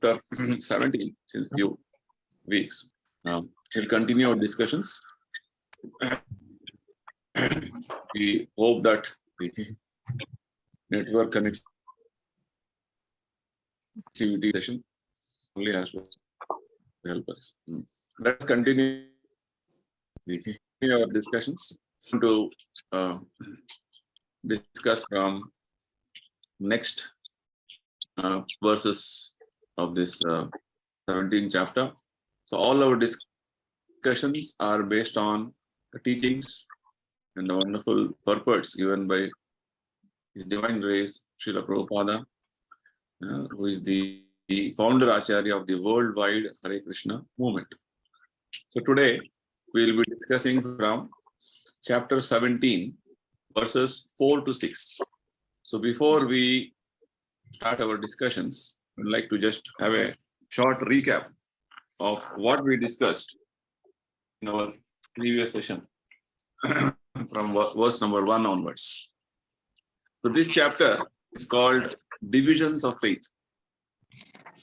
chapter 17 since few weeks. We'll continue our discussions. We hope that the network connectivity session only has to help us. Let's continue our discussions to discuss from next verses of this 17th chapter. So all our discussions are based on the teachings and the wonderful purports given by His Divine Grace, Srila Prabhupada, who is the founder Acharya of the worldwide Hare Krishna movement. So today we will be discussing from chapter 17, verses 4 to 6. So before we start our discussions, I'd like to just have a short recap of what we discussed in our previous session from verse number 1 onwards. So this chapter is called Divisions of Faith.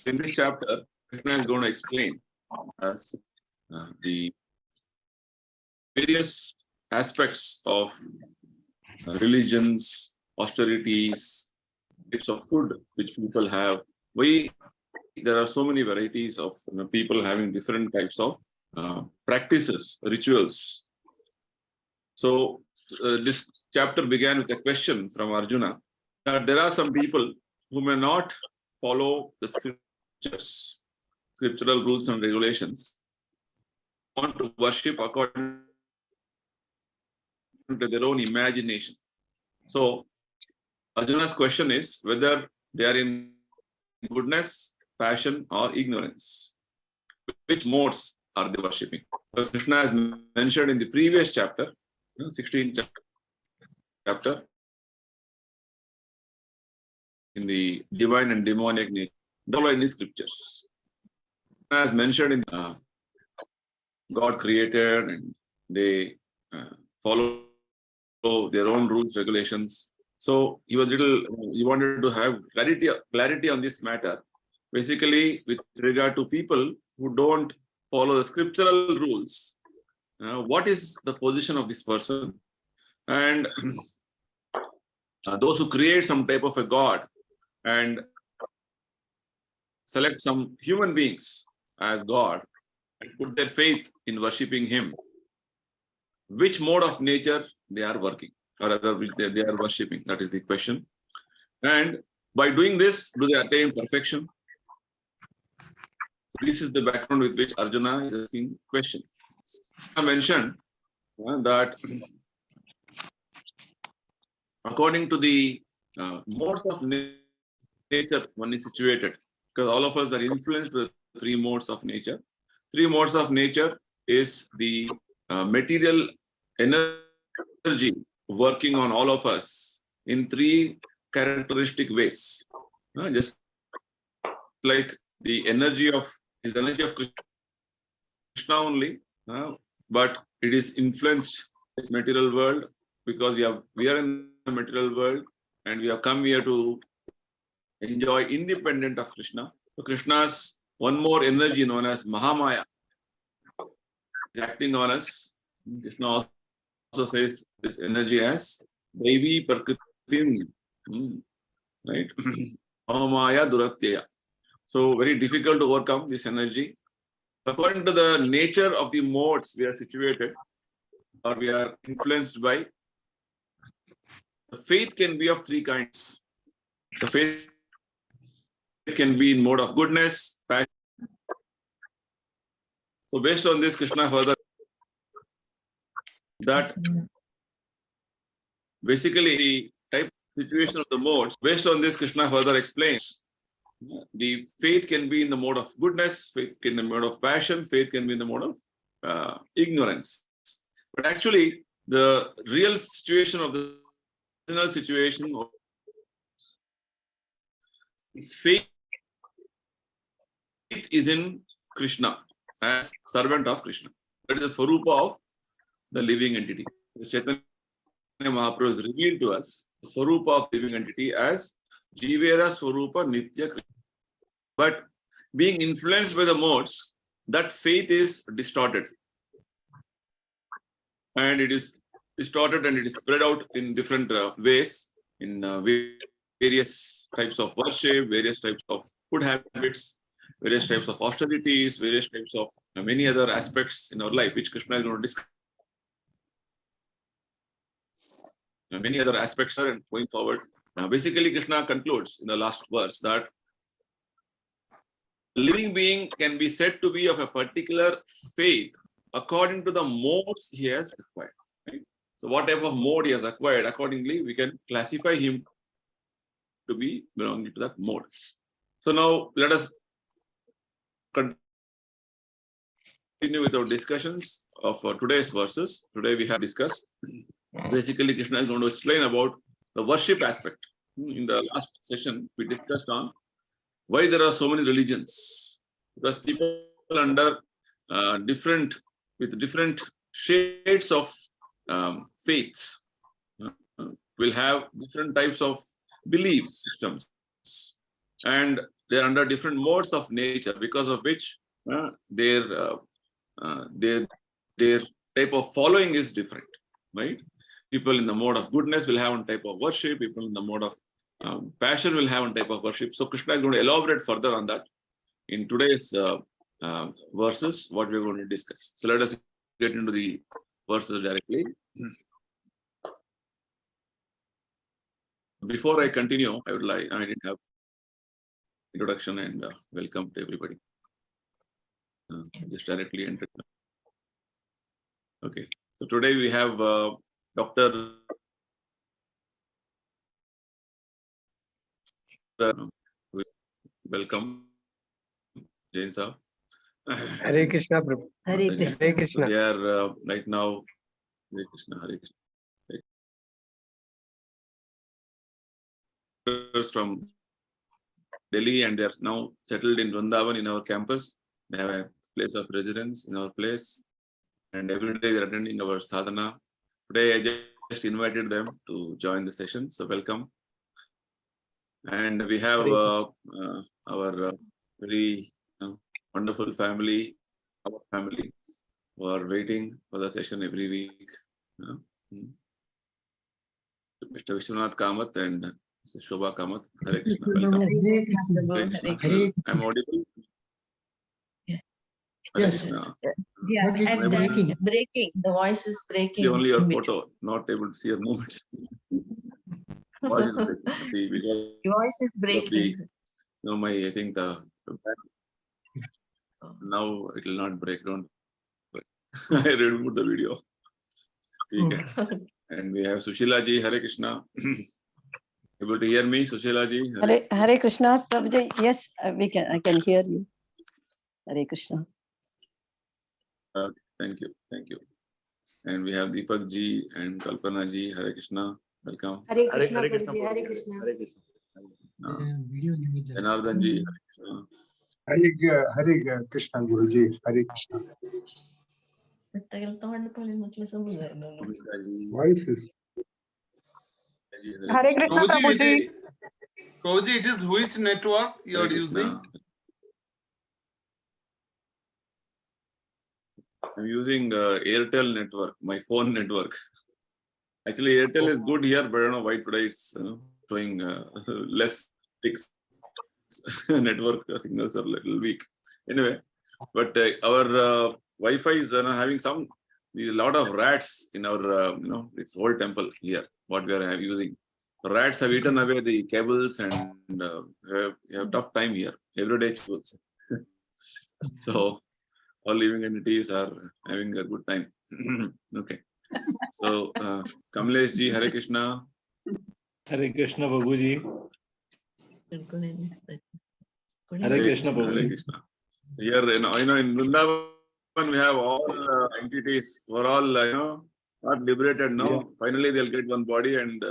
In this chapter, Krishna is going to explain us the various aspects of religions, austerities, types of food which people have. There are so many varieties of people having different types of practices, rituals. So this chapter began with a question from Arjuna that there are some people who may not follow the scriptures, scriptural rules and regulations, want to worship according to their own imagination. So Arjuna's question is whether they are in goodness, passion, or ignorance. Which modes are they worshipping? Because Krishna has mentioned in the previous chapter, 16th chapter, in the divine and demonic nature, all in the scriptures. As mentioned in God created and they follow their own rules, regulations. So he wanted to have clarity on this matter. Basically, with regard to people who don't follow the scriptural rules, what is the position of this person? And those who create some type of a god and select some human beings as God and put their faith in worshipping him, which mode of nature they are working, or rather they are worshipping? That is the question. And by doing this, do they attain perfection? This is the background with which Arjuna is asking question. I mentioned that according to the modes of nature one is situated, because all of us are influenced with three modes of nature. Three modes of nature is the material energy working on all of us in three characteristic ways. Just like the energy of Krishna only, but it is influenced this material world because we are in the material world and we have come here to enjoy independent of Krishna. So Krishna's one more energy known as Mahamaya is acting on us. Krishna also says this energy as Devi Prakritin, right? Mahamaya Duratyaya. So very difficult to overcome this energy. According to the nature of the modes we are situated or we are influenced by, the faith can be of three kinds. The faith can be in mode of goodness, passion. So based on this, Krishna further that basically the type of situation of the modes, based on this, Krishna further explains the faith can be in the mode of goodness, faith can be in the mode of passion, faith can be in the mode of ignorance. But actually, the real situation of the original situation is faith is in Krishna as servant of Krishna. That is the Swarupa of the living entity. The Chaitanya Mahaprabhu has revealed to us the Swarupa of living entity as Jivera Swarupa Nitya Krishna. But being influenced by the modes, that faith is distorted. And it is distorted and it is spread out in different ways, in various types of worship, various types of food habits, various types of austerities, various types of many other aspects in our life, which Krishna is going to discuss. Many other aspects are going forward. Now, basically, Krishna concludes in the last verse that the living being can be said to be of a particular faith according to the modes he has acquired. Right? So, what type of mode he has acquired, accordingly, we can classify him to be belonging to that mode. So, now let us continue with our discussions of today's verses. Today, we have discussed. Basically, Krishna is going to explain about the worship aspect. In the last session, we discussed on why there are so many religions. Because people under different shades of faiths will have different types of belief systems, and they are under different modes of nature, because of which their type of following is different, right? People in the mode of goodness will have one type of worship. People in the mode of passion will have one type of worship. So Krishna is going to elaborate further on that in today's verses, what we're going to discuss. So let us get into the verses directly. Before I continue, I didn't have introduction and welcome to everybody. Just directly enter. Okay. So today we have Dr. Welcome, Jain sir. Hare Krishna, Prabhu. Hare Krishna. Hare Krishna. So they are right now. Hare Krishna, Hare Krishna. From Delhi, and they are now settled in Vrindavan in our campus. They have a place of residence in our place, and every day they are attending our sadhana. Today I just invited them to join the session, so welcome. And we have our very wonderful family, our family, who are waiting for the session every week. Mr. Vishwanath Kamath and Mrs. Shobha Kamath. Hare Krishna. Welcome. Hare Krishna. I'm audible? Yeah. Hare Yes. Krishna. Yeah, But it's and breaking. breaking. The voice is breaking. See only your in between. photo, not able to see your movements. Voice is breaking. See, because Your voice is breaking. I think now it will not break. Don't. I removed the video. Okay. And we have Sushila ji. Hare Krishna. Able to hear me, Sushila ji? Hare Krishna, Prabhuji. Yes, I can hear you. Hare Krishna. Thank you. And we have Deepak ji and Kalpana ji. Hare Krishna. Welcome. Hare Krishna, Prabhuji. Hare Krishna. Janardhan ji. Hare Krishna. Hare Krishna, Guruji. Hare Krishna. Voice is. Hare Krishna, Prabhuji. Prabhuji, it is which network you are using? I'm using Airtel network, my phone network. Actually, Airtel is good here, but I don't know why today it's showing less fixed network signals are a little weak. Anyway, but our Wi-Fi is having a lot of rats in our this whole temple here. What we are using, the rats have eaten away the cables, and we have tough time here. Everyday chores. So all living entities are having a good time. Okay. So Kamlesh ji, Hare Krishna. Hare Krishna, Babuji. Hare Krishna, Hare Babuji. Krishna. So here, in Vrindavan, we have all entities who are all, not liberated now. Yeah. Finally, they'll get one body and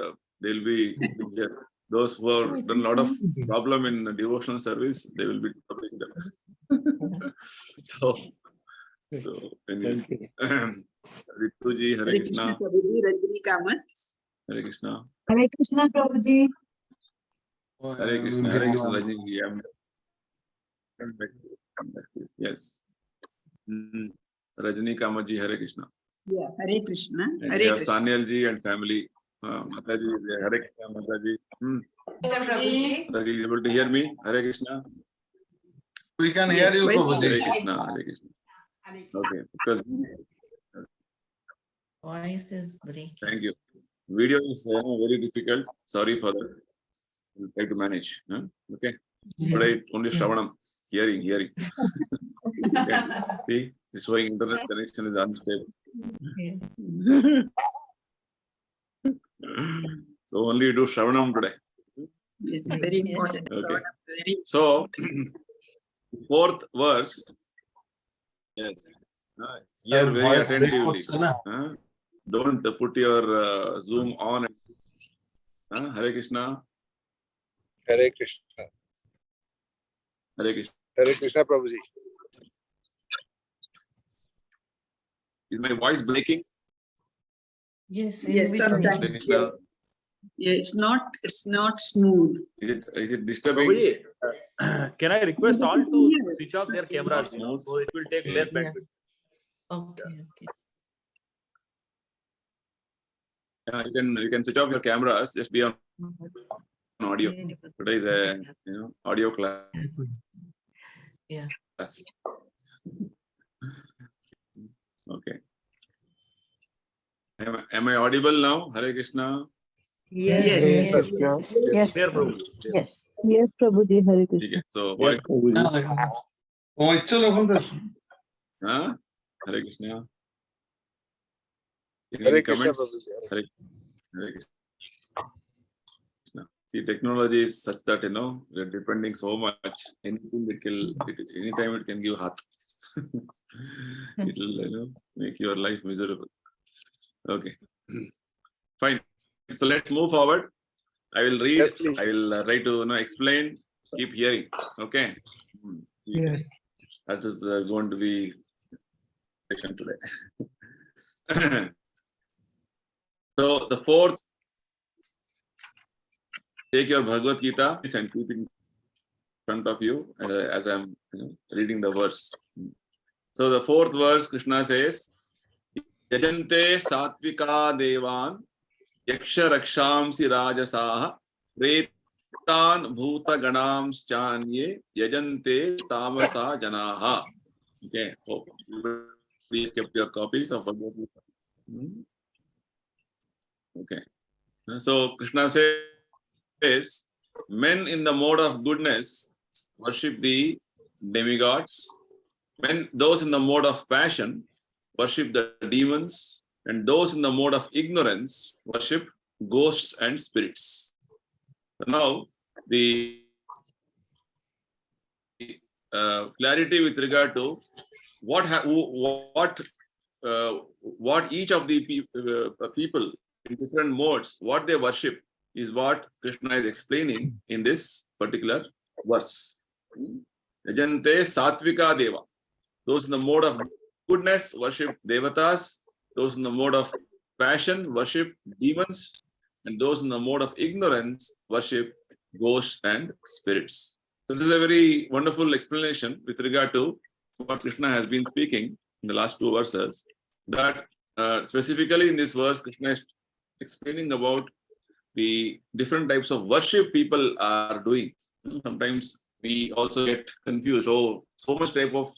they'll be here. Those who have done a lot of problem in devotional service, they will be troubling them. So anyway. Ritu ji, Hare Krishna. Hare Krishna. Hare Krishna, Prabhuji. Hare Krishna. Hare Krishna, Rajni ji. Yes. Rajni Kamaji, Hare Krishna. Yeah, Hare Krishna. And Hare we have Krishna. Sanyal ji and family. Mataji, Hare Krishna, Mataji. Mataji, able to hear me? Hare Krishna. We can hear Yes, you, well, Hare Prabhuji. Krishna, Hare Krishna. Okay, because Voice is breaking. thank you. Video is very difficult. Sorry for that. We'll try to manage. Okay. Today only Shravanam, hearing. Okay. See, this showing internet connection is unstable. Yeah. So only do Shravanam today. It's very Yes. important. Okay. Very So, fourth verse. Yes. Hear very Voice attentively. breaks, na? Don't put your Zoom on. Hare Krishna. Hare Krishna. Hare Krishna. Hare Krishna, Prabhuji. Is my voice breaking? Yes, Yes, in sometimes. between. Krishna. Yeah, it's not smooth. Is it disturbing? Prabhuji, can I request all to Yes. switch off their cameras, so it will take less bandwidth. Okay. You can switch off your cameras. Just be on audio. Today is a audio class. Yeah. Okay. Am I audible now? Hare Krishna. Yes. Yes. Clear, Prabhuji. Yes. Yes, Prabhuji, Hare Okay. Krishna. So voice. Hare Krishna. Any Hare Krishna, comments? Prabhuji. Hare Krishna. See, technology is such that we're depending so much. Anything that anytime it can give heart. It will make your life miserable. Okay. Fine. So let's move forward. I will read. Yes, please. I will try to explain. Keep hearing. Okay. Yes. That is going to be session today. So the fourth, take your Bhagavad Gita and keep it in front of you as I'm reading the verse. So the fourth verse, Krishna says, Yajante satvika devan yaksha rakshamsi rajasaha pretan bhuta ganams chanye yajante tamasa janaha. Okay, hope please keep your copies of Bhagavad Gita. Okay. So Krishna says, men in the mode of goodness worship the demigods. Those in the mode of passion worship the demons, and those in the mode of ignorance worship ghosts and spirits. Now, the clarity with regard to what each of the people in different modes, what they worship, is what Krishna is explaining in this particular verse. Yajante satvika deva. Those in the mode of goodness worship devatas. Those in the mode of passion worship demons. And those in the mode of ignorance worship ghosts and spirits. So this is a very wonderful explanation with regard to what Krishna has been speaking in the last two verses. That specifically in this verse, Krishna is explaining about the different types of worship people are doing. Sometimes we also get confused. Oh, so much type of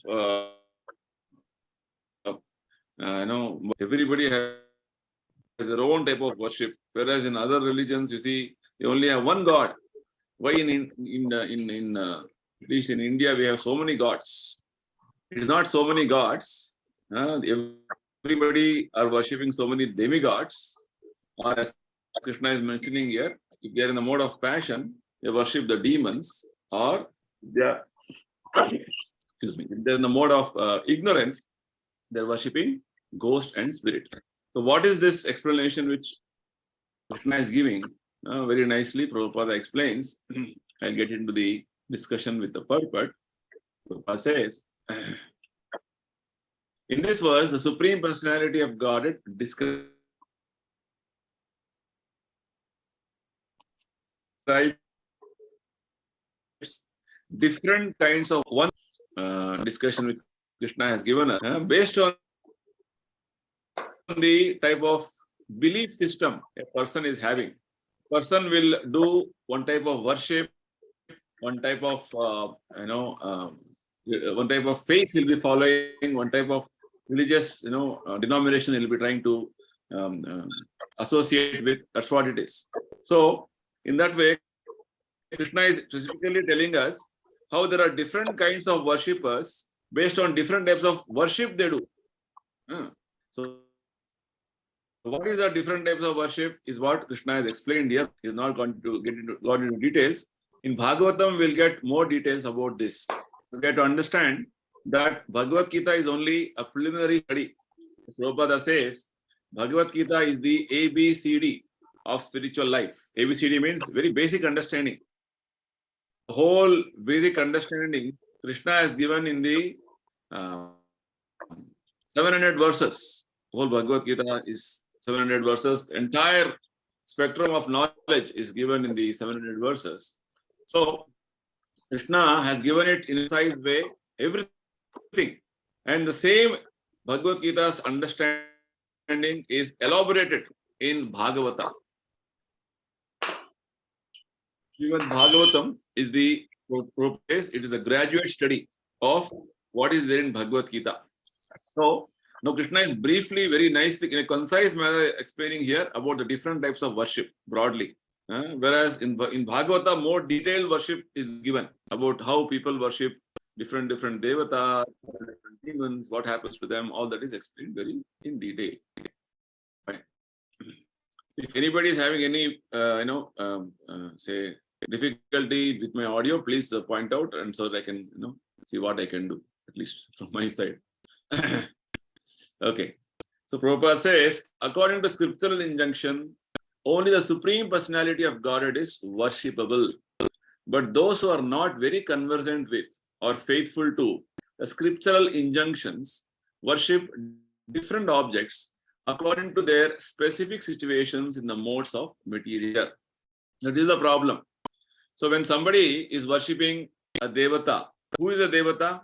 everybody has their own type of worship. Whereas in other religions, you see, they only have one God. Why at least in India we have so many gods? It is not so many gods. Everybody are worshipping so many demigods. Or as Krishna is mentioning here, if they are in the mode of passion, they worship the demons. Or they are, if they're in the mode of ignorance, they're worshipping ghost and spirit. So what is this explanation which Krishna is giving? Very nicely, Prabhupada explains. I'll get into the discussion with the purport. Prabhupada says, in this verse, the Supreme Personality of Godhead describes different kinds of one discussion which Krishna has given us, based on the type of belief system a person is having. Person will do one type of worship, one type of one type of faith he'll be following, one type of religious denomination he'll be trying to associate with. That's what it is. So in that way, Krishna is specifically telling us how there are different kinds of worshippers based on different types of worship they do. So what is the different types of worship is what Krishna has explained here. He is not going to get into details. In Bhagavatam, we'll get more details about this. So we have to understand that Bhagavad Gita is only a preliminary study. Prabhupada says Bhagavad Gita is the ABCD of spiritual life. ABCD means very basic understanding. The whole basic understanding Krishna has given in the 700 verses. Whole Bhagavad Gita is 700 verses. Entire spectrum of knowledge is given in the 700 verses. So Krishna has given it in a precise way, everything. And the same Bhagavad Gita's understanding is elaborated in Bhagavata. Srimad Bhagavatam is the it is a graduate study of what is there in Bhagavad Gita. So now Krishna is briefly, very nicely, in a concise manner, explaining here about the different types of worship broadly. Whereas in Bhagavata, more detailed worship is given about how people worship different devata, different demons, what happens to them. All that is explained very in detail. Fine. If anybody is having any, say difficulty with my audio, please point out, and so that I can, see what I can do, at least from my side. Okay. So Prabhupada says, according to scriptural injunction, only the Supreme Personality of Godhead is worshipable. But those who are not very conversant with or faithful to the scriptural injunctions worship different objects according to their specific situations in the modes of material. That is the problem. So when somebody is worshipping a devata, who is a devata?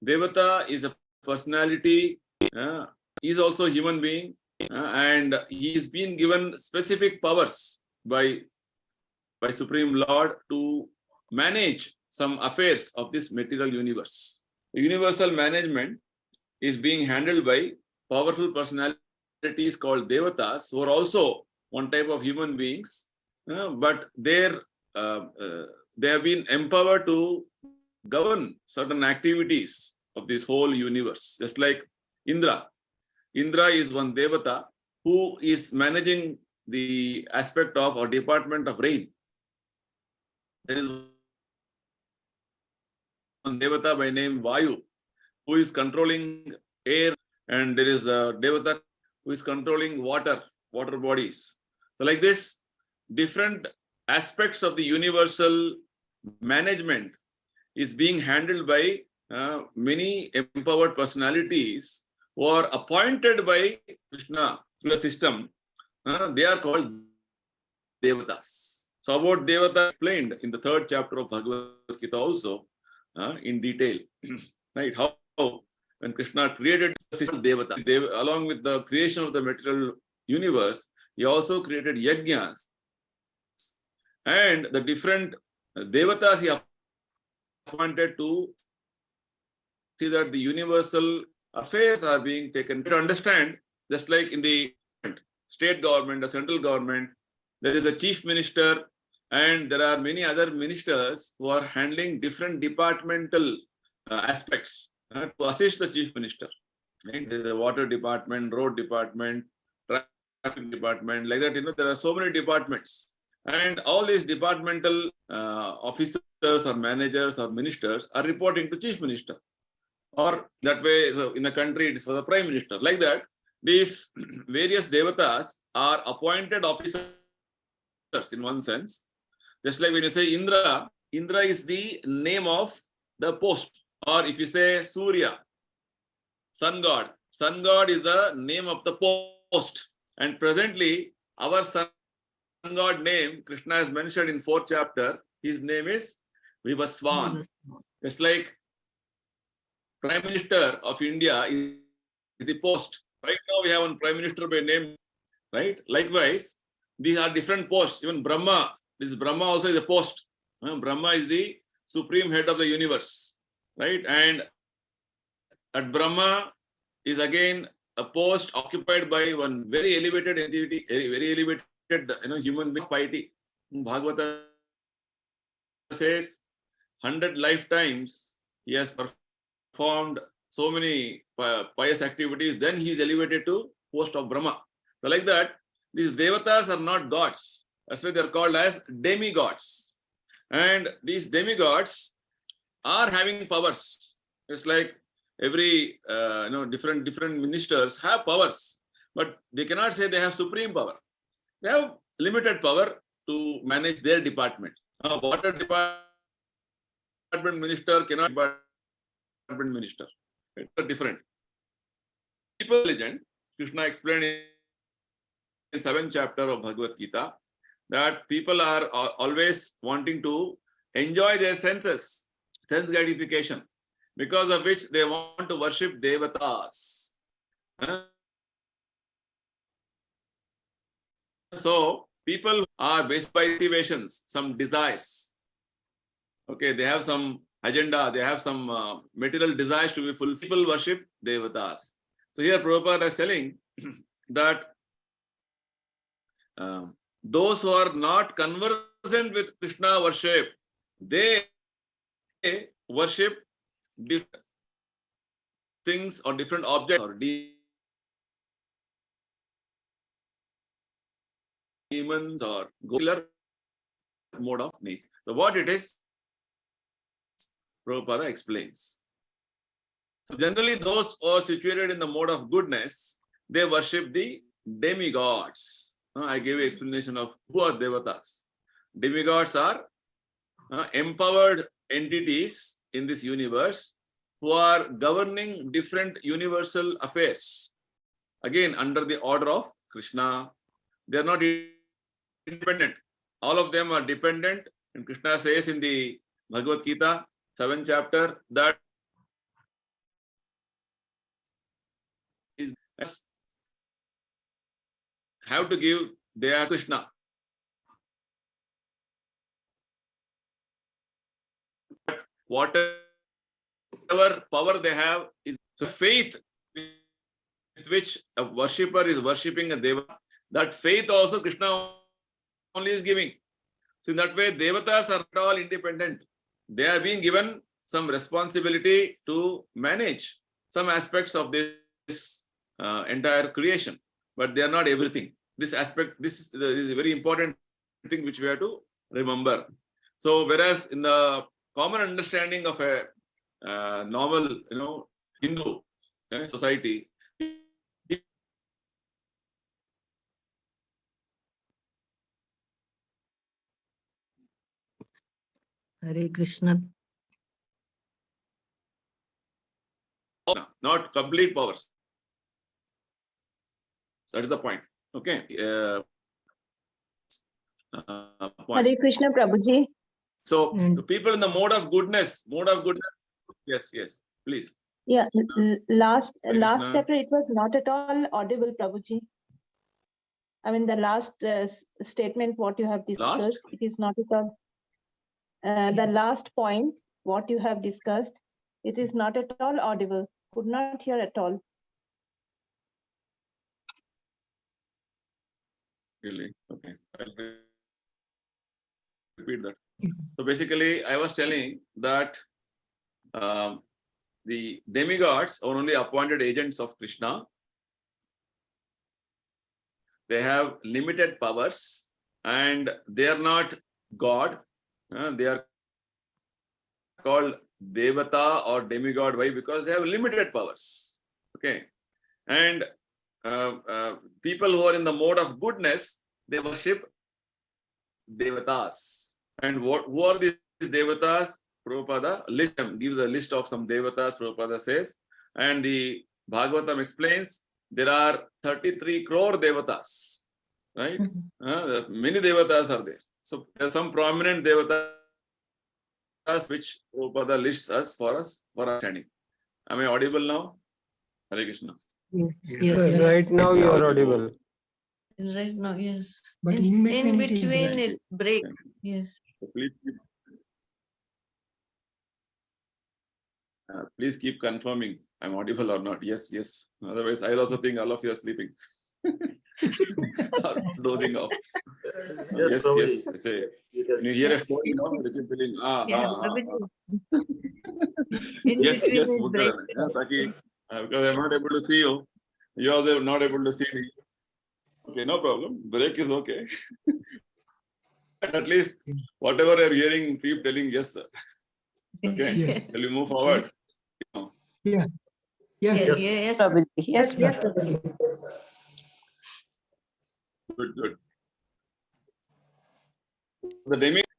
Devata is a personality, he is also a human being, and he is being given specific powers by Supreme Lord to manage some affairs of this material universe. The universal management is being handled by powerful personalities called devatas, who are also one type of human beings, but they have been empowered to govern certain activities of this whole universe. Just like Indra. Indra is one devata who is managing the aspect of or department of rain. There is one devata by name Vayu who is controlling air, and there is a devata who is controlling water bodies. So like this, different aspects of the universal management is being handled by many empowered personalities who are appointed by Krishna through the system. They are called devatas. So about devata explained in the 3rd chapter of Bhagavad Gita also in detail. Right? How when Krishna created the system devata, along with the creation of the material universe, he also created yajnas. And the different devatas he appointed to see that the universal affairs are being taken. To understand, just like in the state government, the central government, there is a chief minister, and there are many other ministers who are handling different departmental aspects to assist the chief minister. Right? There is a water department, road department, traffic department, like that. There are so many departments. And all these departmental officers or managers or ministers are reporting to chief minister. Or that way, so in the country, it is for the prime minister. Like that, these various devatas are appointed officers in one sense. Just like when you say Indra, Indra is the name of the post. Or if you say Surya, sun god is the name of the post. And presently, our sun god name, Krishna has mentioned in 4th chapter, his name is Vivaswan. It's like Prime Minister of India is the post. Right now we have one Prime Minister by name, right? Likewise, these are different posts. Even Brahma, this Brahma also is a post. Brahma is the supreme head of the universe, right? And at Brahma is again a post occupied by one very elevated entity, very elevated human being, piety. Bhagavata says 100 lifetimes he has performed so many pious activities, then he is elevated to post of Brahma. So like that, these devatas are not gods. That's why they are called as demigods. And these demigods are having powers. It's like every different ministers have powers, but they cannot say they have supreme power. They have limited power to manage their department. Water department minister cannot department minister. It's different. People legend, Krishna explained in 7th chapter of Bhagavad Gita that people are always wanting to enjoy their senses, sense gratification, because of which they want to worship devatas. So people are based by motivations, some desires. Okay, they have some agenda, they have some material desires to be fulfilled. People worship devatas. So here Prabhupada is telling that those who are not conversant with Krishna worship, they worship these things or different objects or demons or regular mode of nature. So what it is, Prabhupada explains. So generally those who are situated in the mode of goodness, they worship the demigods. I gave an explanation of who are devatas. Demigods are empowered entities in this universe who are governing different universal affairs. Again, under the order of Krishna. They are not independent. All of them are dependent. And Krishna says in the Bhagavad Gita, 7th chapter, that is have to give, they are Krishna. Whatever power they have is so faith with which a worshipper is worshipping a deva. That faith also Krishna only is giving. So in that way, devatas are not all independent. They are being given some responsibility to manage some aspects of this entire creation, but they are not everything. This aspect, this is a very important thing which we have to remember. So whereas in the common understanding of a normal, Hindu society, Hare Krishna. not complete powers. That is the point. Okay. Point. Hare Krishna, Prabhuji. So the people in the mode of goodness, yes, please. Yeah, last Krishna. chapter, it was not at all audible, Prabhuji. I mean, the last statement, what you have discussed, it is not at all. The last point, what you have discussed, it is not at all audible. Could not hear at all. Really? Okay. I'll repeat that. So basically, I was telling that the demigods are only appointed agents of Krishna. They have limited powers and they are not God. They are called Devata or demigod. Why? Because they have limited powers. Okay. And people who are in the mode of goodness, they worship Devatas. And who are these Devatas? Prabhupada gives a list of some Devatas, Prabhupada says. And the Bhagavatam explains there are 33 crore Devatas. Right? Many Devatas are there. So there are some prominent Devatas which Prabhupada lists us for understanding. Am I audible now? Hare Krishna. Yes. Right now you are audible. Right now, yes. But in in between between it it break. Yes. So please keep confirming I'm audible or not. Yes, yes. Otherwise, I'll also think all of you are sleeping or dozing off. Yes, Prabhuji. yes. I say, when you hear a story, you keep feeling, Yes, between yes, it break. Taki, because I'm not able to see you. You also not able to see me. Okay, no problem. Break is okay. At least whatever you're hearing, keep telling yes, sir. Okay. Yes. Shall we move forward? Yeah. Yes. Yes. Prabhuji. Yes, Yes. Good.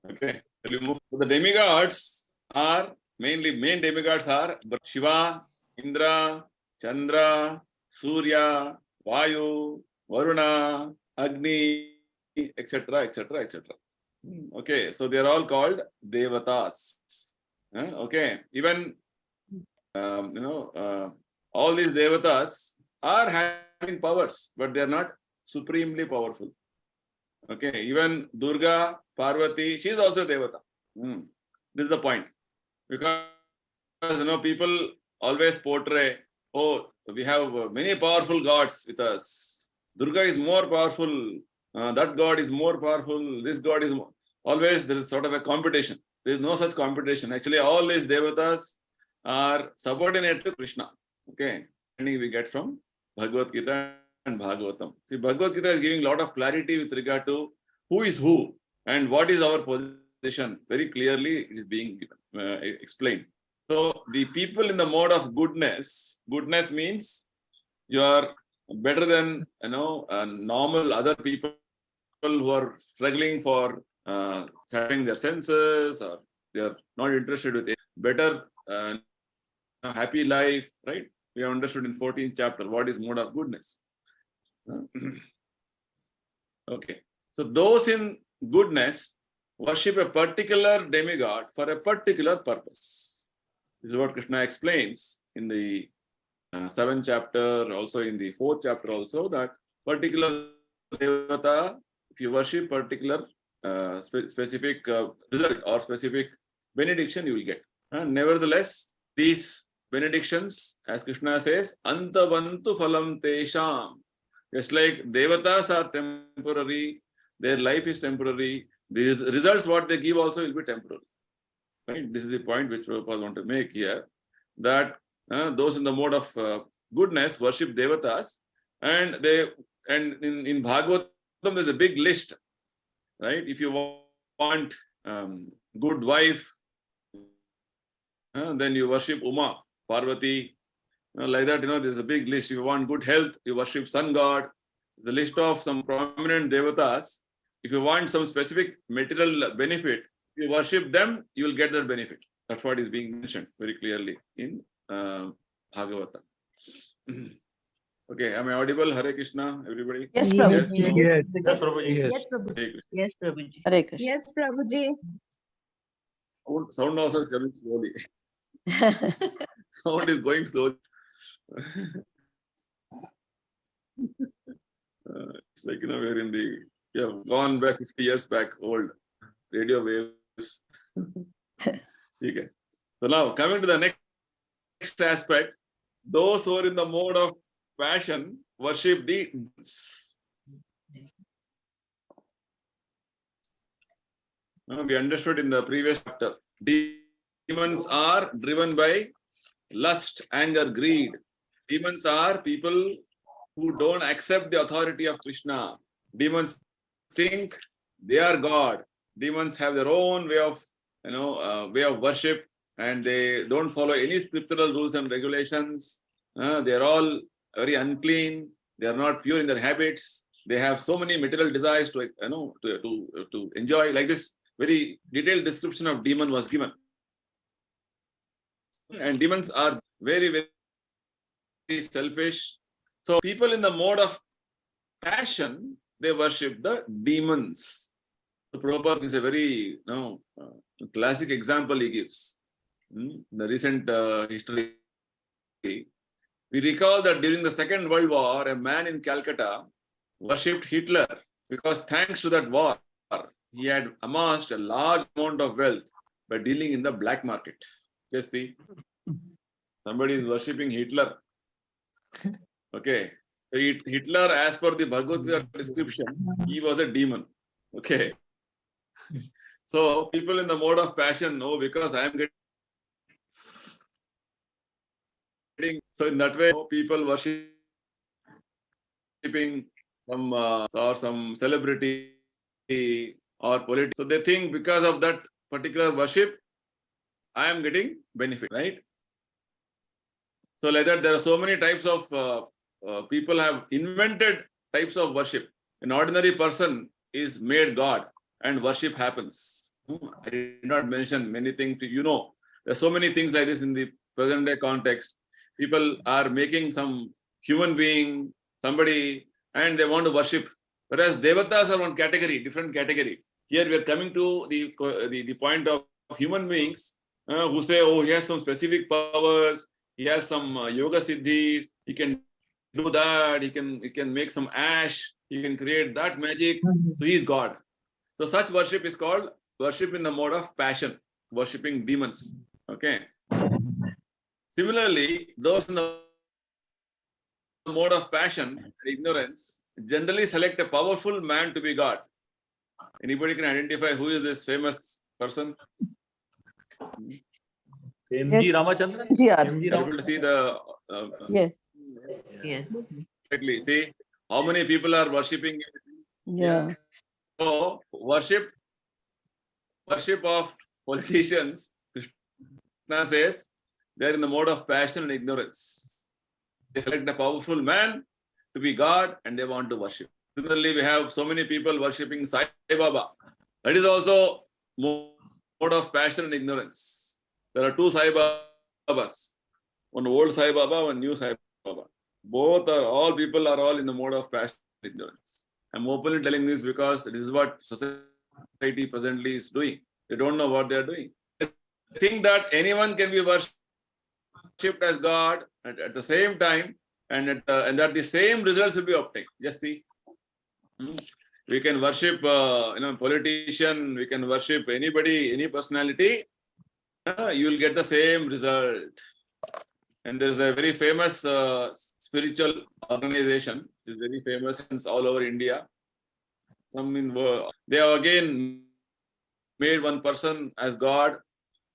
Okay. Shall we move? So the demigods are main demigods are Shiva, Indra, Chandra, Surya, Vayu, Varuna, Agni, etc., etc., etc. Okay, so they are all called devatas. Okay, even all these devatas are having powers, but they are not supremely powerful. Okay, even Durga, Parvati, she is also a devata. This is the point, because people always portray, oh, we have many powerful gods with us. Durga is more powerful. That god is more powerful. This god is more. Always there is sort of a competition. There is no such competition. Actually, all these devatas are subordinate to Krishna. Okay, and we get from Bhagavad Gita and Bhagavatam. See, Bhagavad Gita is giving a lot of clarity with regard to who is who and what is our position. Very clearly, it is being explained. So the people in the mode of goodness means you are better than normal other people who are struggling for satisfying their senses, or they are not interested with a better happy life, right? We have understood in 14th chapter what is mode of goodness. Okay, so those in goodness worship a particular demigod for a particular purpose. This is what Krishna explains in the 7th chapter, also in the 4th chapter, also that particular devata, if you worship particular specific result or specific benediction, you will get. Nevertheless, these benedictions, as Krishna says, antavantu phalam tesham. Just like devatas are temporary, their life is temporary. The results what they give also will be temporary. Right? This is the point which Prabhupada want to make here, that those in the mode of goodness worship devatas, and in Bhagavatam there's a big list, right? If you want good wife, then you worship Uma, Parvati, like that. There's a big list. If you want good health, you worship Sun God. The list of some prominent devatas. If you want some specific material benefit, if you worship them, you will get that benefit. That's what is being mentioned very clearly in Bhagavata. Okay, am I audible? Hare Krishna, everybody. Yes, Prabhuji. Yes. Yes, Prabhuji. Yes, Prabhuji. Yes, Prabhuji. Hare Krishna. Yes, Prabhuji. Sound also is coming slowly. Sound is going slowly. It's like, we're in the, we have gone back 50 years back, old radio waves. Okay. So now coming to the next aspect, those who are in the mode of passion worship the demons. We understood in the previous chapter, demons are driven by lust, anger, greed. Demons are people who don't accept the authority of Krishna. Demons think they are God. Demons have their own way of, way of worship, and they don't follow any scriptural rules and regulations. They are all very unclean. They are not pure in their habits. They have so many material desires to, to enjoy. Like this very detailed description of demon was given. And demons are very, very selfish. So people in the mode of passion, they worship the demons. So Prabhupada is a very classic example he gives. The recent history. We recall that during the Second World War, a man in Calcutta worshipped Hitler because thanks to that war, he had amassed a large amount of wealth by dealing in the black market. Just see, somebody is worshipping Hitler. Okay, so Hitler, as per the Bhagavad description, he was a demon. Okay, so people in the mode of passion, oh, because I am getting, so in that way, people worshipping some or some celebrity or politics. So they think because of that particular worship, I am getting benefit, right? So like that, there are so many types of people have invented types of worship. An ordinary person is made God and worship happens. I did not mention many things. You know, there are so many things like this in the present day context. People are making some human being, somebody, and they want to worship. Whereas devatas are one category, different category. Here we are coming to the point of human beings who say, oh, he has some specific powers, he has some yoga siddhis, he can do that, he can make some ash, he can create that magic, so he is God. So such worship is called worship in the mode of passion, worshipping demons. Okay. Similarly, those in the mode of passion and ignorance generally select a powerful man to be God. Anybody can identify who is this famous person? MG Ramachandran? Able to see the Yes. Yes. exactly. See how many people are worshipping him. Yeah. So worship of politicians, Krishna says, they are in the mode of passion and ignorance. They select a powerful man to be God and they want to worship. Similarly, we have so many people worshipping Sai Baba. That is also mode of passion and ignorance. There are two Sai Babas, one old Sai Baba, one new Sai Baba. All people are all in the mode of passion and ignorance. I'm openly telling this because this is what society presently is doing. They don't know what they are doing. They think that anyone can be worshipped as God at the same time, and that the same results will be obtained. Just see. We can worship politician, we can worship anybody, any personality, you will get the same result. And there's a very famous spiritual organization, which is very famous all over India. They have again made one person as God,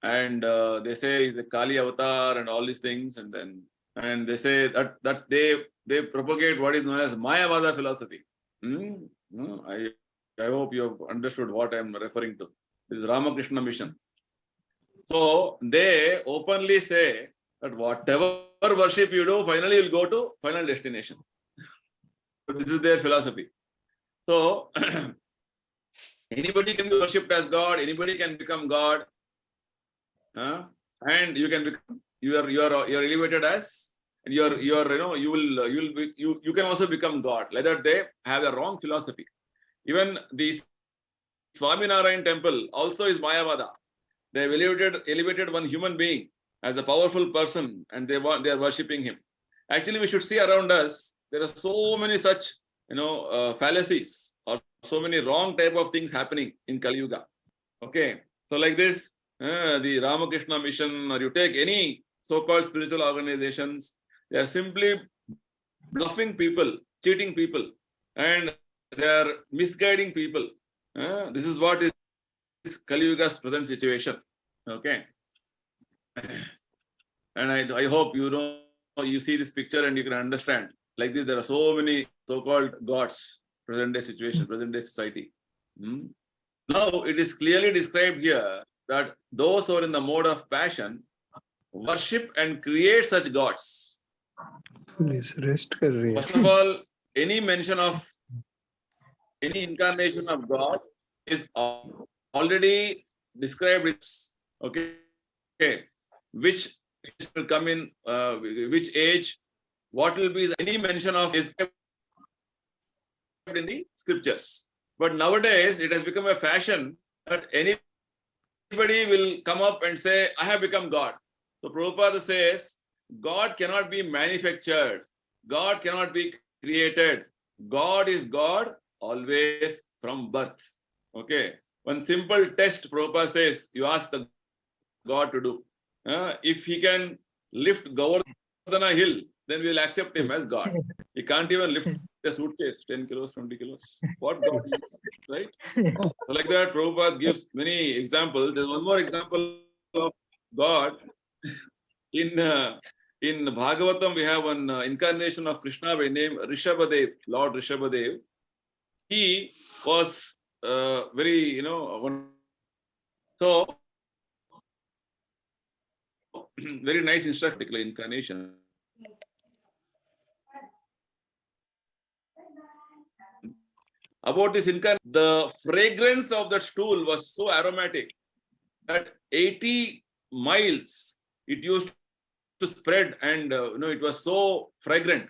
and they say he's a Kali avatar and all these things, and they say that they propagate what is known as Mayavada philosophy. I hope you have understood what I am referring to. This is Ramakrishna mission. So they openly say that whatever worship you do, finally you'll go to final destination. So this is their philosophy. So anybody can be worshipped as God, anybody can become God, and you can become you are elevated as, and you can also become God. Like that, they have a wrong philosophy. Even the Swaminarayan temple also is Mayavada. They have elevated one human being as a powerful person, and they are worshipping him. Actually, we should see around us. There are so many such fallacies or so many wrong type of things happening in Kali Yuga. Okay, so like this, the Ramakrishna mission, or you take any so-called spiritual organizations, they are simply bluffing people, cheating people, and they are misguiding people. This is what is Kali Yuga's present situation. Okay, and I hope you see this picture and you can understand. Like this, there are so many so-called gods, present day situation, present day society. Now it is clearly described here that those who are in the mode of passion worship and create such gods. First of all, any mention of any incarnation of God is already described. Okay, which will come in which age, what will be any mention of is in the scriptures. But nowadays it has become a fashion that anybody anybody will come up and say, I have become God. So Prabhupada says, God cannot be manufactured. God cannot be created. God is God always from birth. Okay. One simple test Prabhupada says, you ask the God to do. If he can lift Govardhana hill, then we will accept him as God. He can't even lift a suitcase, 10 kilos, 20 kilos. What God is, right? So like that, Prabhupada gives many examples. There's one more example of God. In Bhagavatam, we have one incarnation of Krishna by name Rishabhadev, Lord Rishabhadev. He was very, so very nice instructive incarnation. About this incarnation, the fragrance of that stool was so aromatic that 80 miles it used to spread, and it was so fragrant.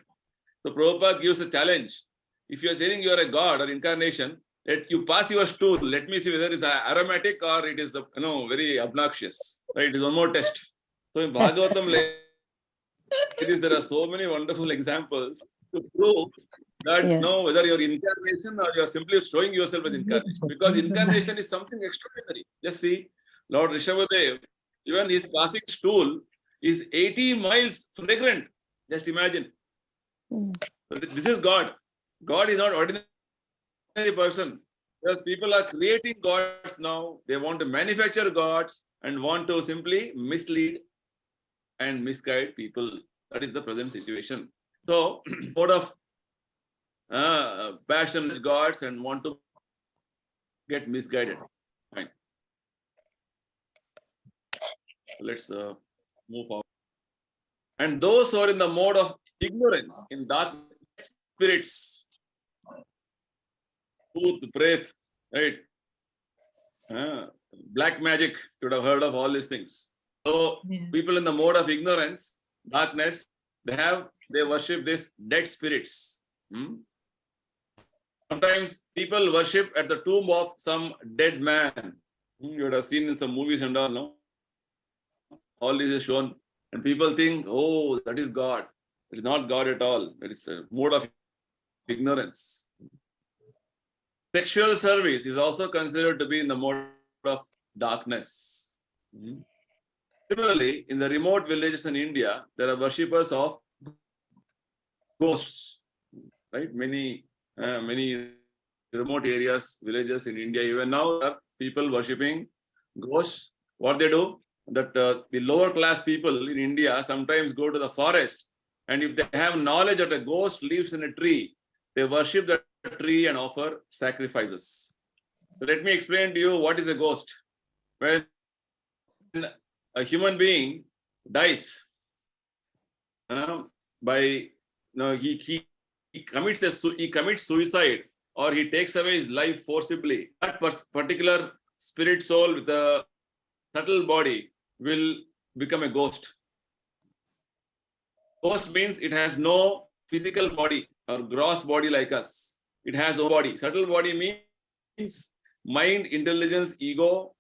So Prabhupada gives a challenge. If you are saying you are a god or incarnation, let you pass your stool. Let me see whether it is aromatic or it is very obnoxious. Right? It is one more test. So in Bhagavatam, there are so many wonderful examples to prove that whether you're incarnation or you're simply showing yourself as incarnation. Because incarnation is something extraordinary. Just see, Lord Rishabhadev, even his passing stool is 80 miles fragrant. Just imagine. So this is God. God is not ordinary person. Because people are creating gods now. They want to manufacture gods and want to simply mislead and misguide people. That is the present situation. So, out of passion gods and want to get misguided. Fine. Let's move on. And those who are in the mode of ignorance, in dark spirits, tooth, breath, right? Black magic, you would have heard of all these things. So people in the mode of ignorance, darkness, they worship these dead spirits. Sometimes people worship at the tomb of some dead man. You would have seen in some movies and all, no? All this is shown. And people think, oh, that is God. It is not God at all. It is a mode of ignorance. Sexual service is also considered to be in the mode of darkness. Similarly, in the remote villages in India, there are worshippers of ghosts. Right? Many remote areas, villages in India, even now, there are people worshipping ghosts. What they do? That the lower class people in India sometimes go to the forest, and if they have knowledge that a ghost lives in a tree, they worship the tree and offer sacrifices. So let me explain to you what is a ghost. When a human being dies, he commits suicide, or he takes away his life forcibly, that particular spirit soul with a subtle body will become a ghost. Ghost means it has no physical body or gross body like us. It has no body. Subtle body means mind, intelligence, ego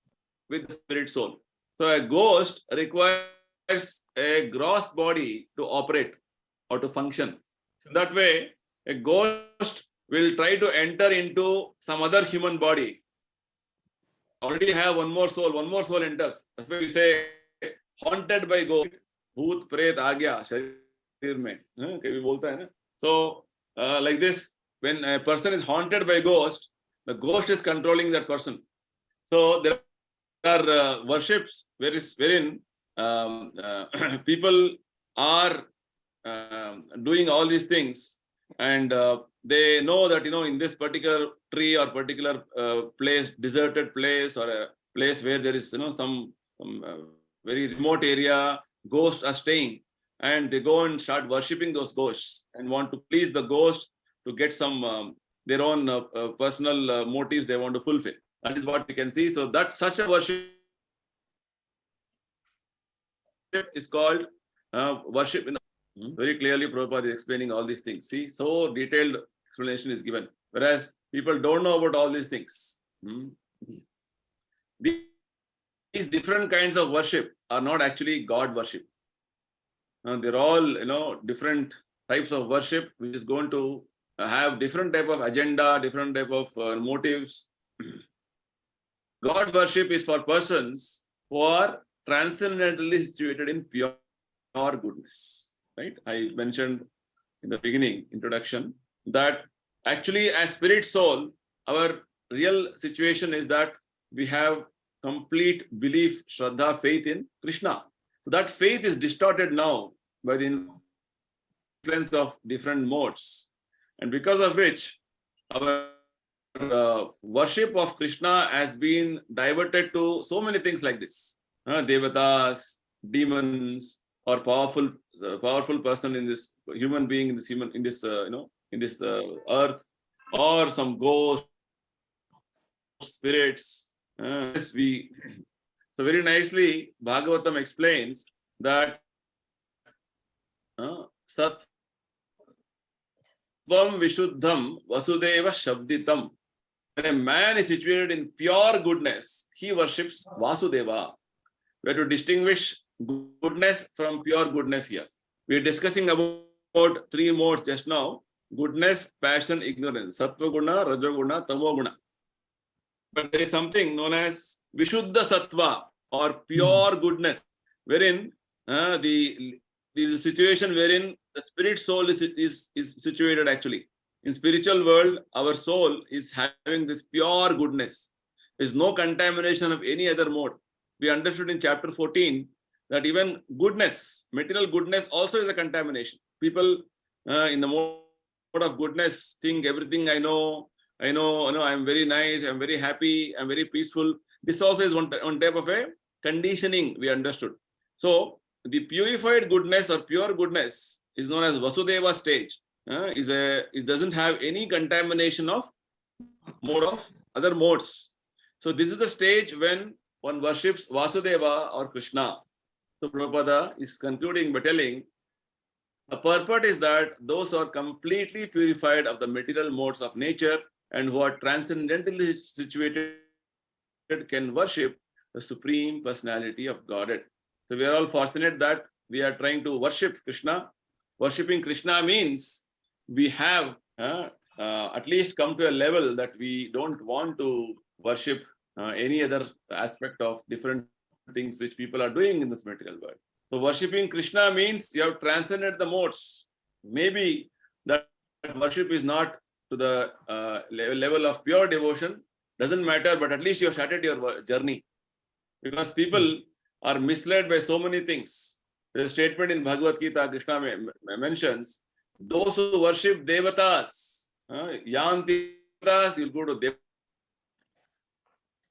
with the spirit soul. So a ghost requires a gross body to operate or to function. So that way, a ghost will try to enter into some other human body. Already have one more soul enters. That's why we say haunted by ghost. Bhoot, pret, aa gaya, sharir mein. Kabhi bolta hai na? So, like this, when a person is haunted by ghost, the ghost is controlling that person. So, there are worships wherein people are doing all these things, and they know that in this particular tree or particular place, deserted place, or a place where there is some very remote area, ghosts are staying, and they go and start worshipping those ghosts and want to please the ghost to get some their own personal motives they want to fulfill. That is what we can see. So that such a worship is called worship. Very clearly, Prabhupada is explaining all these things. See, so detailed explanation is given. Whereas people don't know about all these things. these different kinds of worship are not actually God worship. They're all, different types of worship, which is going to have different type of agenda, different type of motives. God worship is for persons who are transcendentally situated in pure goodness. Right? I mentioned in the beginning, introduction, that actually as spirit soul, our real situation is that we have complete belief, Shraddha, faith in Krishna. So that faith is distorted now by the influence of different modes. And because of which, our worship of Krishna has been diverted to so many things like this. Devatas, demons, or powerful person in this human being in this earth, or some ghosts, spirits. So very nicely Bhagavatam explains that Satvam Vishuddham Vasudeva Shabditam. When a man is situated in pure goodness, he worships Vasudeva. We have to distinguish goodness from pure goodness here. We are discussing about three modes just now: goodness, passion, ignorance. Sattva guna, rajoguna, tamoguna. But there is something known as Vishuddha Sattva, or pure goodness, wherein the situation wherein the spirit soul is situated actually. In spiritual world, our soul is having this pure goodness. There is no contamination of any other mode. We understood in chapter 14 that even goodness, material goodness also is a contamination. People in the mode of goodness think everything I know, I'm very nice, I'm very happy, I'm very peaceful. This also is one type of a conditioning we understood. So the purified goodness or pure goodness is known as Vasudeva stage. It doesn't have any contamination of other modes. So this is the stage when one worships Vasudeva or Krishna. So Prabhupada is concluding by telling, the purport is that those who are completely purified of the material modes of nature and who are transcendentally situated can worship the Supreme Personality of Godhead. So we are all fortunate that we are trying to worship Krishna. Worshipping Krishna means we have at least come to a level that we don't want to worship any other aspect of different things which people are doing in this material world. So worshipping Krishna means you have transcended the modes. Maybe that worship is not to the level of pure devotion, doesn't matter, but at least you have started your journey. Because people are misled by so many things. There's a statement in Bhagavad Gita, Krishna mentions, those who worship devatas, yanti devatas, you'll go to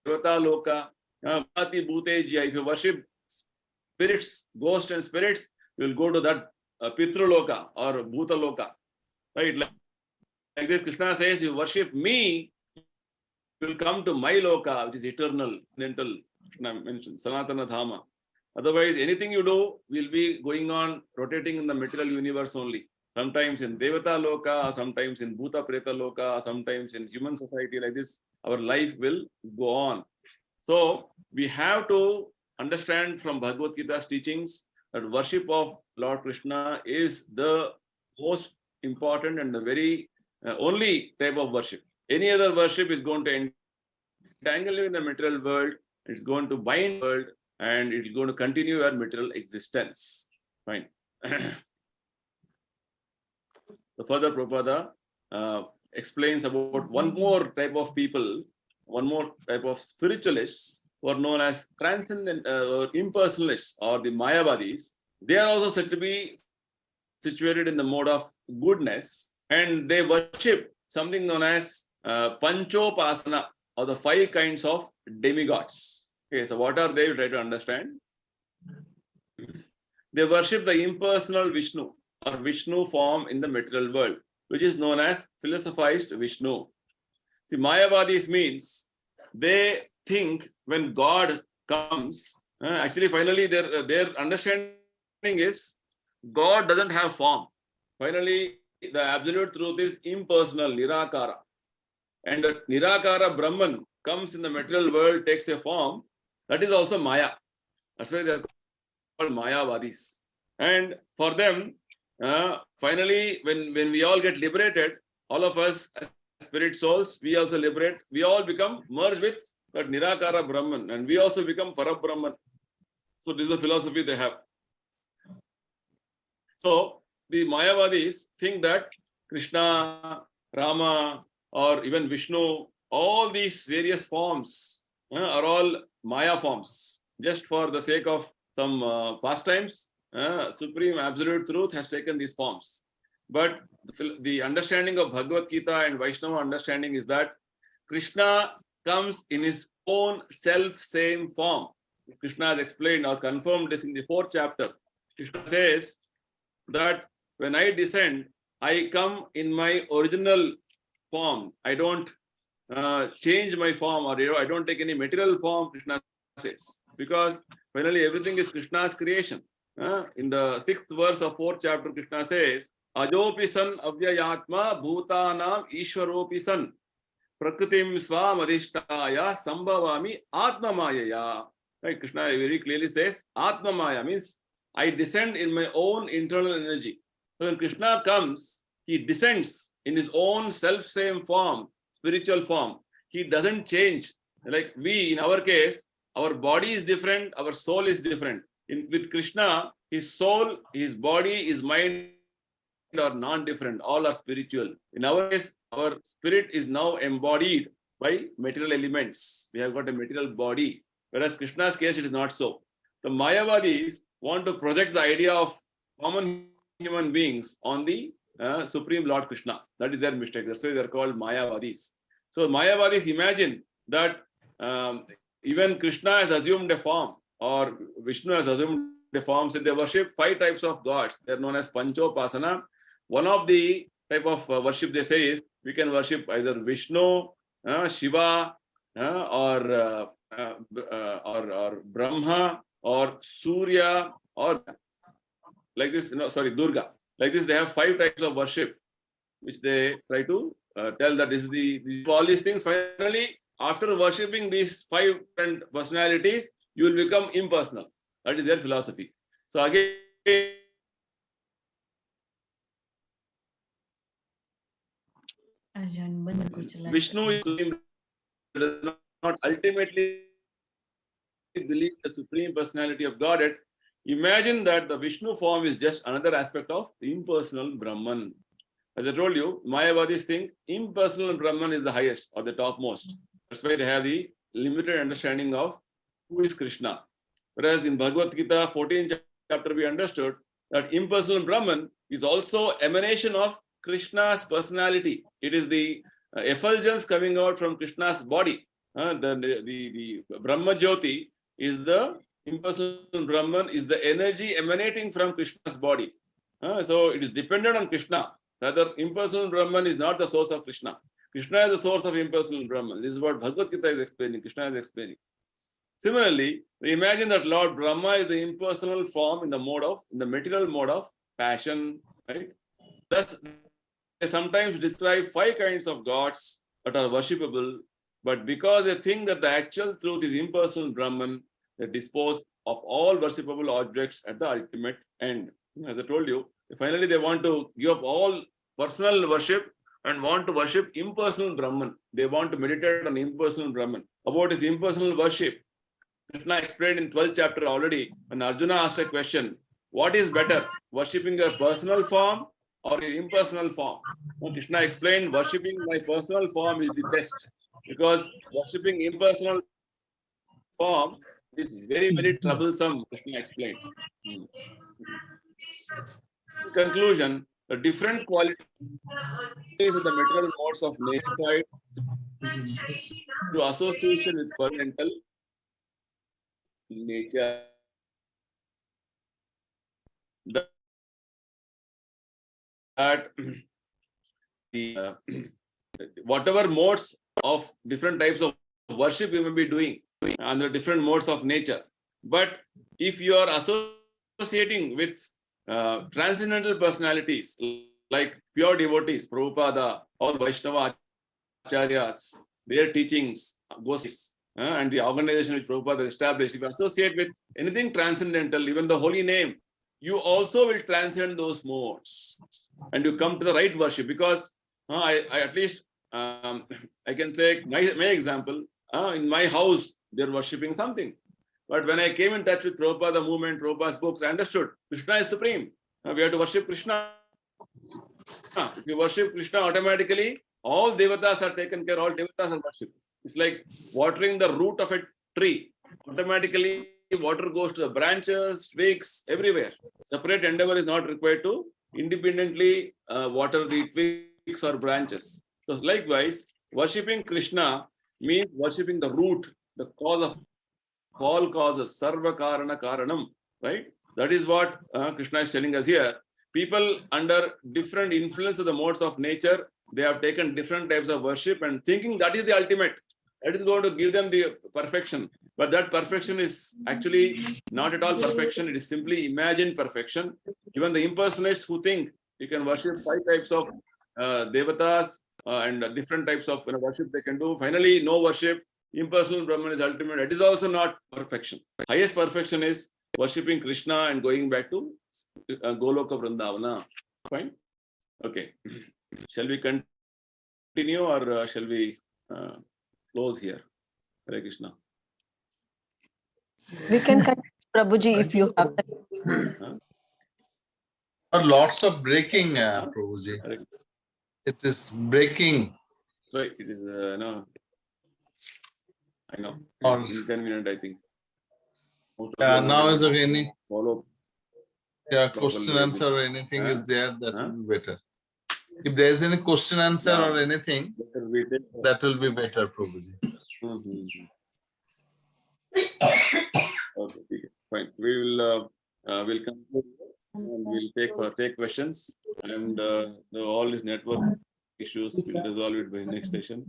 devata loka, bhati bhutejiya. If you worship spirits, ghosts and spirits, you'll go to that pitru loka or bhuta loka. Right? Like this, Krishna says, you worship me, you will come to my loka, which is eternal, mental. Krishna mentioned Sanatana Dhama. Otherwise, anything you do will be going on rotating in the material universe only. Sometimes in Devata Loka, sometimes in Bhuta Preta Loka, sometimes in human society like this, our life will go on. So we have to understand from Bhagavad Gita's teachings that worship of Lord Krishna is the most important and the very only type of worship. Any other worship is going to entangle you in the material world, it's going to bind the world, and it's going to continue your material existence. Fine. The further Prabhupada explains about one more type of people, one more type of spiritualists who are known as transcendent or impersonalists or the Mayavadis. They are also said to be situated in the mode of goodness, and they worship something known as Panchopasana, or the 5 kinds of demigods. Okay, so what are they? You try to understand. They worship the impersonal Vishnu or Vishnu form in the material world, which is known as philosophized Vishnu. See, Mayavadis means they think when God comes, actually finally their understanding is God doesn't have form. Finally, the absolute truth is impersonal, Nirakara. And the Nirakara Brahman comes in the material world, takes a form, That is also Maya. That's why they are called Mayavadis. And for them, finally, when we all get liberated, all of us as spirit souls, we also liberate, we all become merged with that Nirakara Brahman, and we also become Parabrahman. So this is the philosophy they have. So the Mayavadis think that Krishna, Rama, or even Vishnu, all these various forms are all Maya forms. Just for the sake of some pastimes, Supreme Absolute Truth has taken these forms. But the understanding of Bhagavad Gita and Vaishnava understanding is that Krishna comes in his own self-same form. Krishna has explained or confirmed this in the 4th chapter. Krishna says that when I descend, I come in my original form. I don't change my form, or I don't take any material form, Krishna says, because finally everything is Krishna's creation. In the 6th verse of 4th chapter, Krishna says, Ajopi san avyayatma bhutanam ishwaropi san prakritim swam adhishtaya sambhavami atma mayaya. Right? Krishna very clearly says, Atma Maya means I descend in my own internal energy. So when Krishna comes, he descends in his own self-same form, spiritual form. He doesn't change. Like we, in our case, our body is different, our soul is different. With Krishna, his soul, his body, his mind are non-different. All are spiritual. In our case, our spirit is now embodied by material elements. We have got a material body. Whereas Krishna's case, it is not so. The Mayavadis want to project the idea of common human beings on the Supreme Lord Krishna. That is their mistake. That's why they are called Mayavadis. So Mayavadis imagine that even Krishna has assumed a form, or Vishnu has assumed a form. So they worship 5 types of gods. They are known as Panchopasana. One of the type of worship they say is we can worship either Vishnu, Shiva, or Brahma, or Surya, or like this, Durga. Like this, they have 5 types of worship, which they try to tell that this is all these things. Finally, after worshipping these 5 different personalities, you will become impersonal. That is their philosophy. So again, Vishnu is supreme, does not ultimately believe the supreme personality of Godhead. Imagine that the Vishnu form is just another aspect of the impersonal Brahman. As I told you, Mayavadis think impersonal Brahman is the highest or the topmost. That's why they have the limited understanding of who is Krishna. Whereas in Bhagavad Gita 14th chapter, we understood that impersonal Brahman is also emanation of Krishna's personality. It is the effulgence coming out from Krishna's body. The Brahma Jyoti is the impersonal Brahman, is the energy emanating from Krishna's body. So it is dependent on Krishna. Rather, impersonal Brahman is not the source of Krishna. Krishna is the source of impersonal Brahman. This is what Bhagavad Gita is explaining, Krishna is explaining. Similarly, we imagine that Lord Brahma is the impersonal form in the material mode of passion, right? Thus, they sometimes describe 5 kinds of gods that are worshipable, but because they think that the actual truth is impersonal Brahman, they dispose of all worshipable objects at the ultimate end. As I told you, finally they want to give up all personal worship and want to worship impersonal Brahman. They want to meditate on impersonal Brahman. About his impersonal worship, Krishna explained in 12th chapter already, when Arjuna asked a question, what is better, worshipping your personal form or your impersonal form? And Krishna explained, worshipping my personal form is the best, because worshipping impersonal form is very, very troublesome, Krishna explained. In conclusion, the different qualities of the material modes of nature through association with parental nature. That the whatever modes of different types of worship you may be doing under different modes of nature, but if you are associating with transcendental personalities like pure devotees, Prabhupada, all Vaishnava Acharyas, their teachings, Goswamis, and the organization which Prabhupada has established, if you associate with anything transcendental, even the holy name, you also will transcend those modes and you come to the right worship. Because I at least I can take my example. In my house, they're worshipping something. But when I came in touch with Prabhupada, the movement, Prabhupada's books, I understood Krishna is supreme. We have to worship Krishna. If you worship Krishna, automatically all devatas are taken care, all devatas are worshipped. It's like watering the root of a tree. Automatically, water goes to the branches, twigs, everywhere. Separate endeavor is not required to independently water the twigs or branches. So likewise, worshipping Krishna means worshipping the root, the cause of all causes, sarva karana karanam, right? That is what Krishna is telling us here. People under different influence of the modes of nature, they have taken different types of worship and thinking that is the ultimate. That is going to give them the perfection. But that perfection is actually not at all perfection. It is simply imagined perfection. Even the impersonalists who think you can worship 5 types of devatas and different types of worship they can do. Finally, no worship. Impersonal Brahman is ultimate. It is also not perfection. Highest perfection is worshipping Krishna and going back to Goloka Vrindavana. Fine? Okay. Shall we continue or shall we close here? Hare Krishna. We can continue, Prabhuji, if you have that. Huh? There are lots of breaking, Prabhuji. Hare- It is breaking. So it is, no. I know. Or- Inconvenient, I think. Most of Yeah, them now will is there any follow. question properly. answer or anything Huh? is there, that Huh? will be better. If there is any question answer Yeah. or anything, Better we take- that will be better, Prabhuji. Mhm. Okay, fine. We will we'll conclude and we'll take questions and all these network issues we'll resolve it by next session.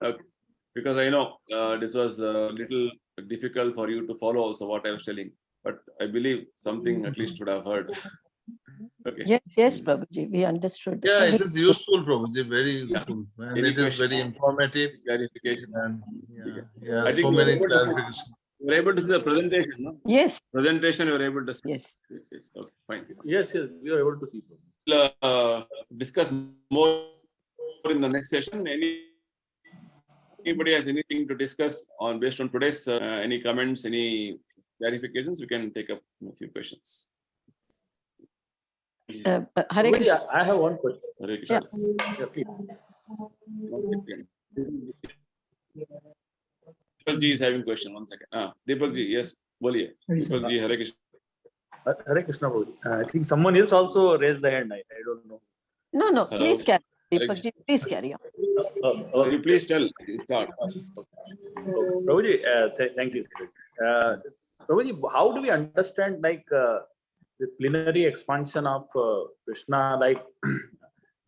Okay. Because I know this was a little difficult for you to follow also what I was telling, but I believe something at least would have heard. Okay. Yes, Prabhuji, we understood. Yeah, it is useful, Prabhuji, very useful. And Any it is very questions? informative. Clarification. And yeah, I so think you many were clarifications. able to see the presentation, no? Yes, Presentation you were able to see. yes. Yes. Okay, fine. Yes, we are able to see. We'll discuss more in the next session. Anybody has anything to discuss on based on today's any comments, any clarifications, we can take up a few questions. Hare Prabhuji, Krishna. I have one question. Hare Krishna. Yeah, please. One second. Deepak ji is having question. 1 second. Deepak ji, yes. Boliye. Deepak ji, Hare Krishna. Hare Krishna, Prabhuji. I think someone else also raised the hand. I don't know. No, Hello. please carry on. Deepakji, please carry on. You please tell. Start. Prabhuji, thank you. Prabhuji, how do we understand the plenary expansion of Krishna, like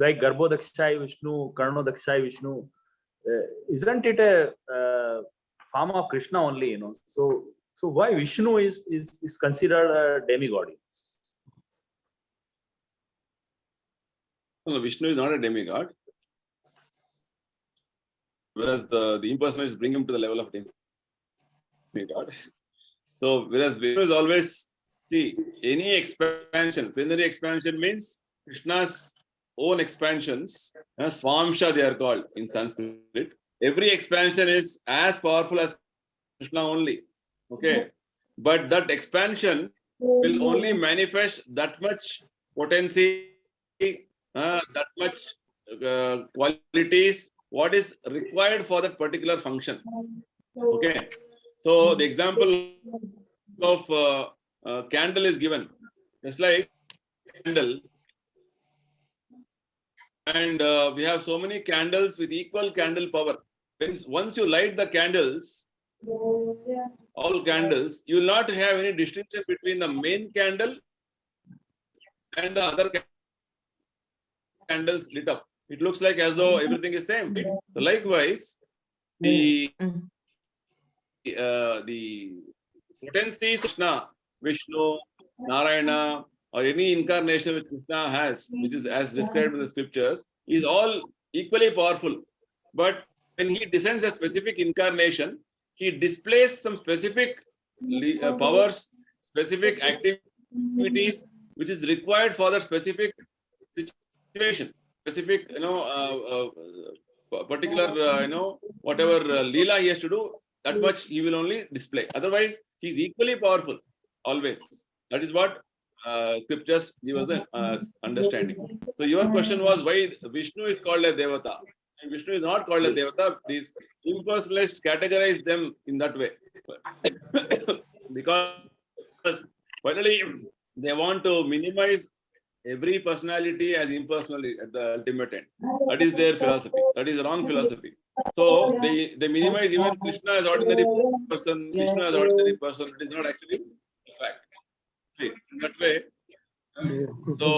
Garbho Dakshai Vishnu, Karno Dakshai Vishnu? Isn't it a form of Krishna only? So why Vishnu is considered a demigod? No, Vishnu is not a demigod. Whereas the impersonators bring him to the level of demigod. So whereas Vishnu is always, see, any expansion, plenary expansion means Krishna's own expansions, Swamsha they are called in Sanskrit. Every expansion is as powerful as Krishna only. Okay. But that expansion will only manifest that much potency, that much qualities, what is required for that particular function. Okay. So the example of candle is given. Just like candle. And we have so many candles with equal candle power. Once you light the candles, all candles, you will not have any distinction between the main candle and the other candles lit up. It looks like as though everything is same. So likewise, the potency Krishna, Vishnu, Narayana, or any incarnation which Krishna has, which is as described in the scriptures, is all equally powerful. But when he descends a specific incarnation, he displays some specific powers, specific activities, which is required for that specific situation, specific, particular, whatever Leela he has to do, that much he will only display. Otherwise, he is equally powerful, always. That is what scriptures give us the understanding. So your question was why Vishnu is called a Devata. And Vishnu is not called a Devata. These impersonalists categorize them in that way. Because finally, they want to minimize every personality as impersonal at the ultimate end. That is their philosophy. That is wrong philosophy. So they minimize even Krishna as ordinary person, Vishnu as ordinary person. It is not actually a fact. See, in that way. So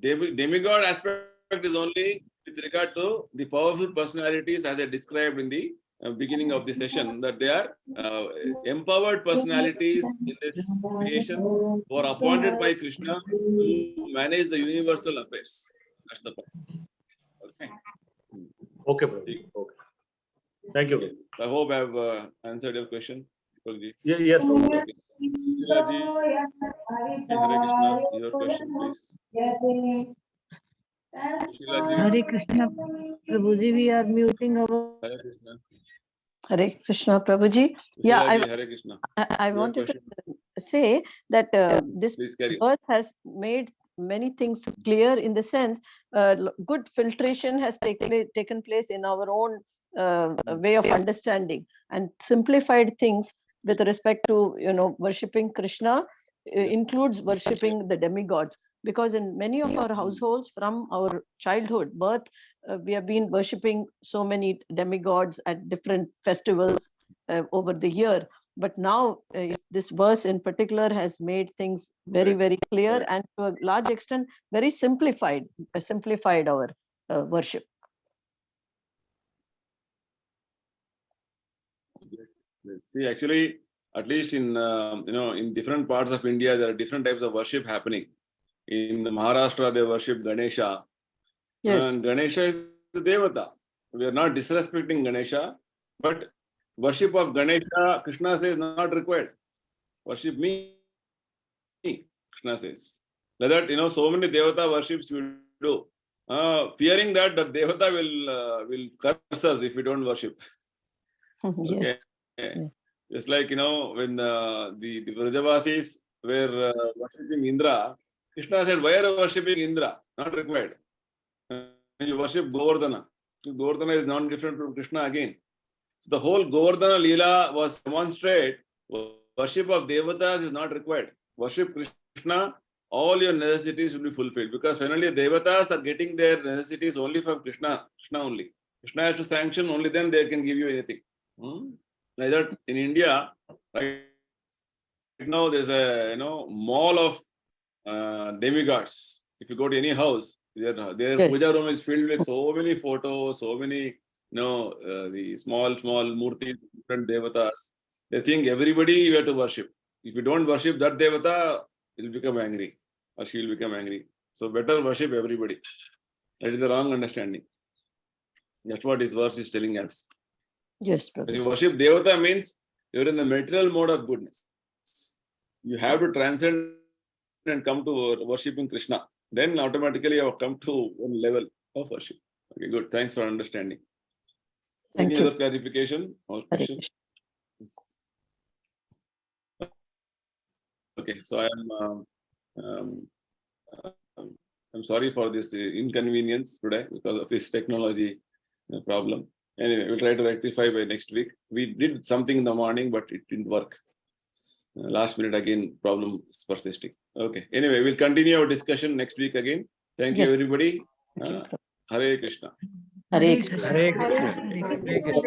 the demigod aspect is only with regard to the powerful personalities, as I described in the beginning of the session, that they are empowered personalities in this creation who are appointed by Krishna to manage the universal affairs. That's the point. Okay. Okay, bro. Okay. Thank you. I hope I have answered your question. Yeah, yes, bro. Okay. Sushila ji, Hare Krishna, your question, please. Hare Krishna, Prabhuji, we are muting our. Hare Krishna. Hare Krishna, Prabhuji. Yeah, Hare Krishna. I wanted to say that this verse has made many things clear in the sense good filtration has taken place in our own way of understanding, and simplified things with respect to worshipping Krishna includes worshipping the demigods, because in many of our households from our childhood birth we have been worshipping so many demigods at different festivals over the year. But now this verse in particular has made things very, very clear, and to a large extent very simplified our worship. See, actually, at least in in different parts of India, there are different types of worship happening. In Maharashtra, they worship Ganesha. Yes. And Ganesha is the Devata. We are not disrespecting Ganesha, but worship of Ganesha, Krishna says, not required. Worship me, Krishna says. Like that, so many Devata worships we do, fearing that the Devata will curse us if we don't worship. Yes. Okay. Just like, when the Vrajavasis were worshipping Indra, Krishna said, why are you worshipping Indra? Not required. You worship Govardhana. Govardhana is non-different from Krishna again. So the whole Govardhana Leela was demonstrated. Worship of Devatas is not required. Worship Krishna, all your necessities will be fulfilled. Because finally, Devatas are getting their necessities only from Krishna only. Krishna has to sanction, only then they can give you anything. Like that, in India, right now there's a mall of demigods. If you go to any house, their puja room is filled with so many photos, so many the small murtis, different devatas. They think everybody you have to worship. If you don't worship that devata, he'll become angry, or she will become angry. So better worship everybody. That is the wrong understanding. That's what this verse is telling us. Yes, If you worship devata means you're in the material mode of goodness. You have to transcend and come to worshipping Krishna. Then automatically you have come to one level of worship. Okay, good. Thanks for understanding. Any other clarification or question? Okay, so I'm sorry for this inconvenience today because of this technology problem. Anyway, we'll try to rectify by next week. We did something in the morning, but it didn't work. Last minute again, problem is persisting. Okay. Anyway, we'll continue our discussion next week again. Thank you, everybody. Hare Krishna. Hare Krishna. Hare Krishna.